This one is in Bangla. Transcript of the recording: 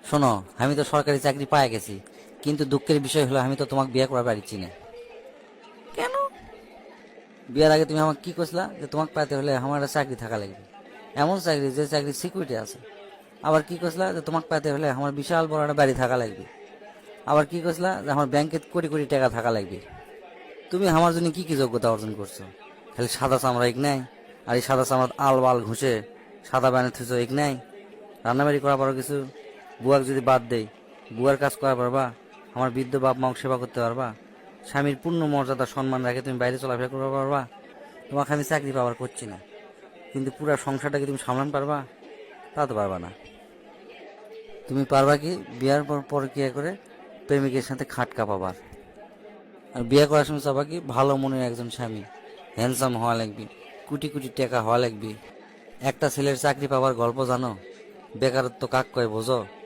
শোনো, আমি তো সরকারি চাকরি পায়ে গেছি, কিন্তু দুঃখের বিষয় হলো আমি তো তোমাকে বিয়ে করা পারছি না। কেন? বিয়ের আগে তুমি আমাকে কি কইছিলা যে তোমাকে পাইতে হলে আমার একটা চাকরি থাকা লাগবে, এমন চাকরি যে চাকরি সিকিউরিটি আছে। আবার কি কইছিলা যে তোমাকে পাইতে হলে আমার বিশাল বড় একটা বাড়ি থাকা লাগবে। আবার কি কইছিলা যে আমার ব্যাংকে কোটি কোটি টাকা থাকা লাগবে। তুমি আমার জন্য কি কি যোগ্যতা অর্জন করছো? খালি সাদা চামড়া এক নাই, আর এই সাদা চামড়া আল বাল ঘুষে সাদা বানিয়ে থুইছো এক নাই। রান্নাবাড়ি করা পারো কিছু? বুয়াক যদি বাদ দেই, বুয়ার কাজ করা পারবা? আমার বৃদ্ধ বাপ মাও সেবা করতে পারবা? স্বামীর পূর্ণ মর্যাদা সম্মান রাখে তুমি বাইরে চলাফেরা করতে পারবা? তোমাকে আমি চাকরি পাওয়ার করছি না, কিন্তু পুরো সংসারটাকে তুমি সামলান পারবা? তা তো পারবা না। তুমি পারবা কি বিয়ার পর পরকিয়া করে প্রেমিকের সাথে খাটকা পাবার? আর বিয়ে করার সময় চাবা কি ভালো মনের একজন স্বামী, হ্যান্ডসাম হওয়া লাগবে, কোটি কোটি টাকা হওয়া লাগবে। একটা ছেলের চাকরি পাওয়ার গল্প জানো? বেকারত্ব কাক কয় বোঝো?